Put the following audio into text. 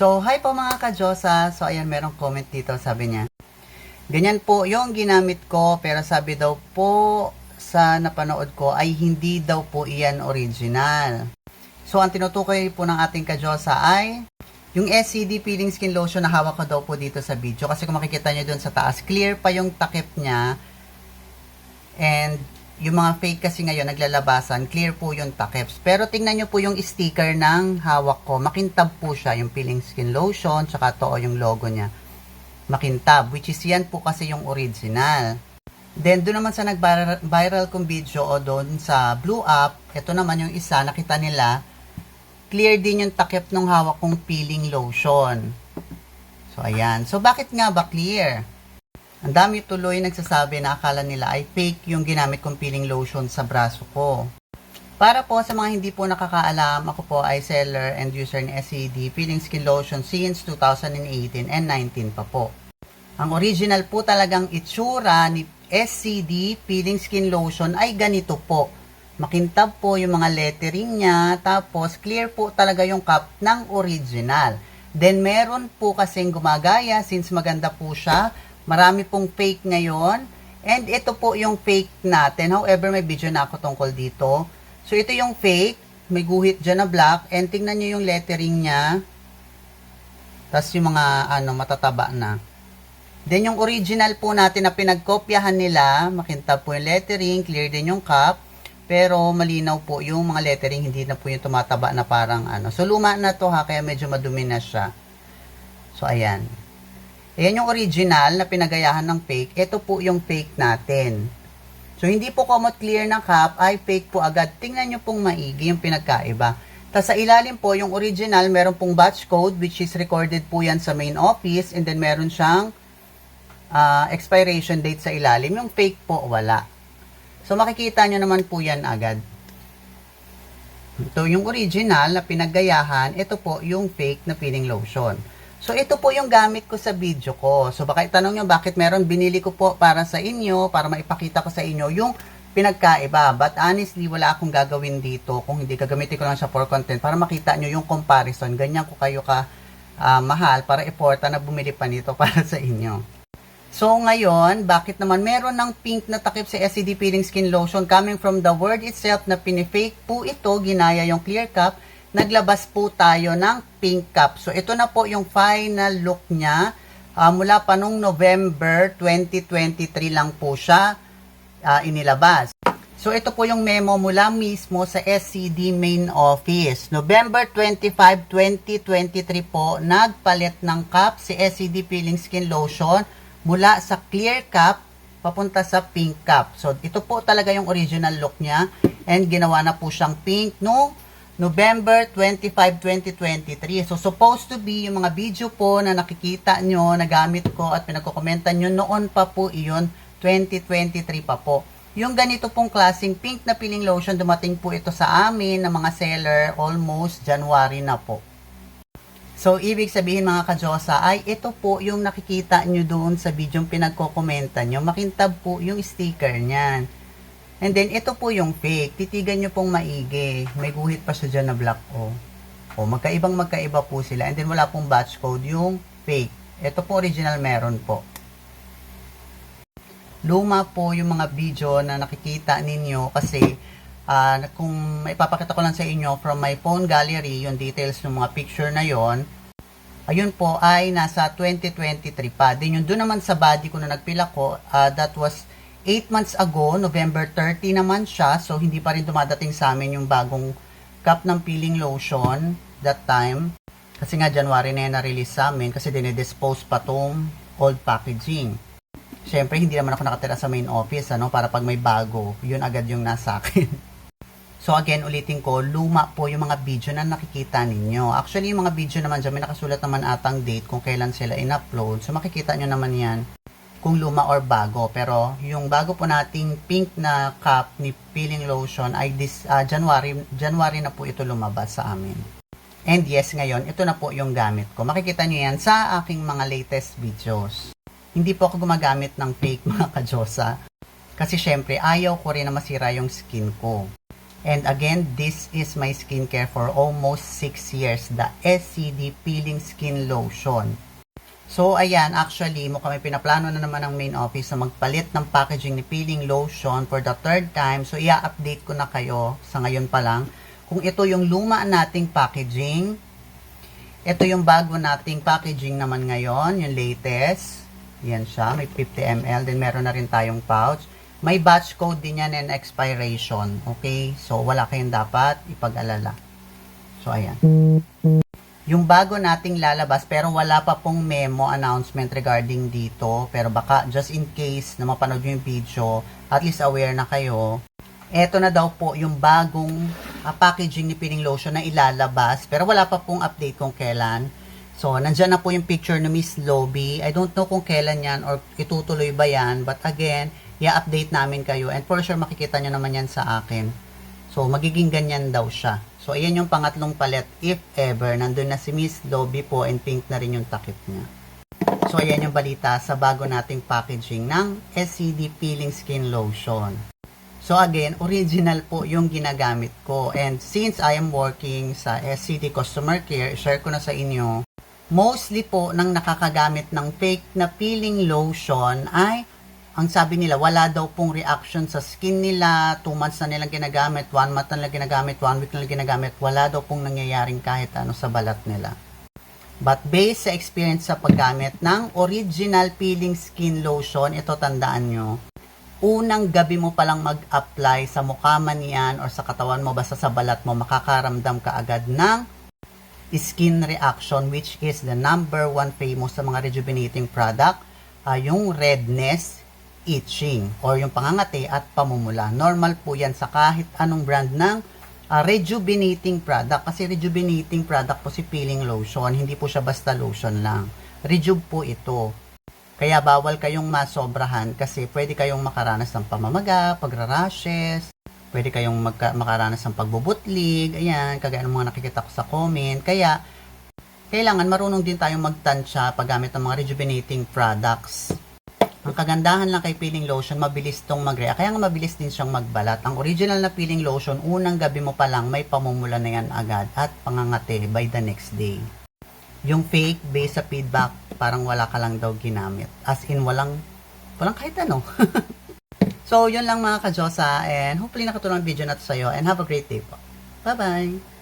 So, hi po mga ka-Diyosa. So, ayan, merong comment dito, sabi niya. Ganyan po yung ginamit ko, pero sabi daw po sa napanood ko ay hindi daw po iyan original. So, ang tinutukoy po ng ating ka-Diyosa ay yung SCD Peeling Skin Lotion na hawak ko daw po dito sa video. Kasi kung makikita nyo dun sa taas, clear pa yung takip niya. And yung mga fake kasi ngayon, naglalabasan, clear po yung takip. Pero tingnan nyo po yung sticker ng hawak ko. Makintab po siya, yung Peeling Skin Lotion, tsaka to yung logo niya. Makintab, which is yan po kasi yung original. Then, doon naman sa nag-viral kong video o doon sa Blue Up, ito naman yung isa, nakita nila, clear din yung takip ng hawak kong peeling lotion. So, ayan. So, bakit nga ba clear? Ang dami tuloy nagsasabi na akala nila ay fake yung ginamit kong peeling lotion sa braso ko. Para po sa mga hindi po nakakaalam, ako po ay seller and user ni SCD Peeling Skin Lotion since 2018 and 19 pa po. Ang original po talagang itsura ni SCD Peeling Skin Lotion ay ganito po. Makintab po yung mga lettering niya, tapos clear po talaga yung cup ng original. Then meron po kasing gumagaya since maganda po siya. Marami pong fake ngayon. And ito po yung fake natin. However, may video na ako tungkol dito. So, ito yung fake. May guhit dyan na black. And tingnan nyo yung lettering niya. Tapos yung mga matataba na. Then yung original po natin na pinagkopyahan nila. Makintab po yung lettering. Clear din yung cup. Pero malinaw po yung mga lettering. Hindi na po yung tumataba na parang So, luma na to ha. Kaya medyo madumi na siya. So, ayan. Ayan yung original na pinagayahan ng fake. Ito po yung fake natin. So, hindi po komot clear na cup ay fake po agad. Tingnan nyo pong maigi yung pinagkaiba. Tapos sa ilalim po, yung original, meron pong batch code which is recorded po yan sa main office. And then meron siyang expiration date sa ilalim. Yung fake po, wala. So, makikita nyo naman po yan agad. Ito yung original na pinagayahan. Ito po yung fake na peeling lotion. So, ito po yung gamit ko sa video ko. So, baka itanong nyo bakit meron binili ko po para sa inyo, para maipakita ko sa inyo yung pinagkaiba. But honestly, wala akong gagawin dito kung hindi gagamitin ko lang siya for content para makita nyo yung comparison. Ganyan ko kayo mahal para iporta na bumili pa nito para sa inyo. So, ngayon, bakit naman meron ng pink na takip sa SCD Peeling Skin Lotion coming from the word itself na pinifake po ito, ginaya yung clear cup, naglabas po tayo ng pink cup. So, ito na po yung final look niya. Mula pa nung November 2023 lang po siya inilabas. So, ito po yung memo mula mismo sa SCD main office. November 25, 2023 po, nagpalit ng cup si SCD Peeling Skin Lotion mula sa clear cup papunta sa pink cup. So, ito po talaga yung original look niya. And ginawa na po siyang pink no November 25, 2023. So, supposed to be yung mga video po na nakikita nyo, na gamit ko at pinagkokomentan nyo, noon pa po iyon, 2023 pa po. Yung ganito pong klaseng pink na peeling lotion, dumating po ito sa amin ng mga seller almost January na po. So, ibig sabihin mga ka-Diyosa, ay ito po yung nakikita nyo doon sa video yung pinagkokomentan nyo. Makintab po yung sticker niyan. And then, ito po yung fake. Titigan nyo pong maigi. May guhit pa siya dyan na black o. Magkaiba po sila. And then, wala pong batch code yung fake. Ito po original meron po. Luma po yung mga video na nakikita ninyo kasi kung ipapakita ko lang sa inyo from my phone gallery, yung details ng mga picture na yon, ayun po ay nasa 2023 pa. Then, yung doon naman sa body ko na nagpila ko, that was 8 months ago, November 30 naman siya. So, hindi pa rin dumadating sa amin yung bagong cup ng peeling lotion that time. Kasi nga, January na yan na-release sa amin kasi dinedispose pa tong old packaging. Siyempre, hindi naman ako nakatira sa main office, para pag may bago, yun agad yung nasa akin. So, again, ulitin ko, luma po yung mga video na nakikita ninyo. Actually, yung mga video naman dyan, may nakasulat naman atang date kung kailan sila in-upload. So, makikita nyo naman yan kung luma or bago. Pero yung bago po nating pink na cup ni peeling lotion ay January na po ito lumabas sa amin. And yes, ngayon, ito na po yung gamit ko. Makikita nyo yan sa aking mga latest videos. Hindi po ako gumagamit ng fake mga ka-Diyosa. Kasi syempre, ayaw ko rin na masira yung skin ko. And again, this is my skincare for almost 6 years, the SCD Peeling Skin Lotion. So, ayan, actually, mukhang may pinaplano na naman ng main office na magpalit ng packaging ni Peeling Lotion for the third time. So, i-update ko na kayo sa ngayon pa lang kung ito yung luma nating packaging. Ito yung bago nating packaging naman ngayon, yung latest. Yan siya, may 50 ml. Then, meron na rin tayong pouch. May batch code din yan and expiration. Okay? So, wala kayong dapat ipag-alala. So, ayan. Yung bago nating lalabas, pero wala pa pong memo announcement regarding dito. Pero baka, just in case na mapanood nyo yung video, at least aware na kayo. Eto na daw po yung bagong packaging ni Peeling Lotion na ilalabas. Pero wala pa pong update kung kailan. So, nandyan na po yung picture ni Miss Lobby. I don't know kung kailan yan or itutuloy ba yan. But again, i-update namin kayo. And for sure, makikita nyo naman yan sa akin. So, magiging ganyan daw siya. So, ayan yung pangatlong palet, if ever. Nandun na si Miss Lobby po and pink na rin yung takip niya. So, ayan yung balita sa bago nating packaging ng SCD Peeling Skin Lotion. So, again, original po yung ginagamit ko. And since I am working sa SCD Customer Care, share ko na sa inyo, mostly po nang nakakagamit ng fake na peeling lotion ay ang sabi nila, wala daw pong reaction sa skin nila, 2 months na nilang ginagamit, 1 month na nilang ginagamit, 1 week na nilang ginagamit, wala daw pong nangyayaring kahit ano sa balat nila. But based sa experience sa paggamit ng original peeling skin lotion, ito tandaan nyo, unang gabi mo palang mag-apply sa mukha man yan or sa katawan mo, basta sa balat mo, makakaramdam ka agad ng skin reaction, which is the number 1 famous sa mga rejuvenating product, yung redness, itching, or yung pangangati at pamumula. Normal po yan sa kahit anong brand ng rejuvenating product. Kasi rejuvenating product po si peeling lotion. Hindi po siya basta lotion lang. Rejuve po ito. Kaya bawal kayong masobrahan kasi pwede kayong makaranas ng pamamaga, pagrarashes, pwede kayong makaranas ng pagbubutlig, ayan, kagaya ng mga nakikita ko sa comment. Kaya, kailangan marunong din tayong magtansya paggamit ng mga rejuvenating products. Ang kagandahan lang kay peeling lotion, mabilis tong mag-react. Kaya nga mabilis din siyang magbalat. Ang original na peeling lotion, unang gabi mo pa lang, may pamumula na yan agad at pangangate by the next day. Yung fake, based sa feedback, parang wala ka lang daw ginamit. As in, walang kahit ano. So, yun lang mga ka-Diyosa. And hopefully nakatulong ang video na to sa'yo. And have a great day po. Bye-bye!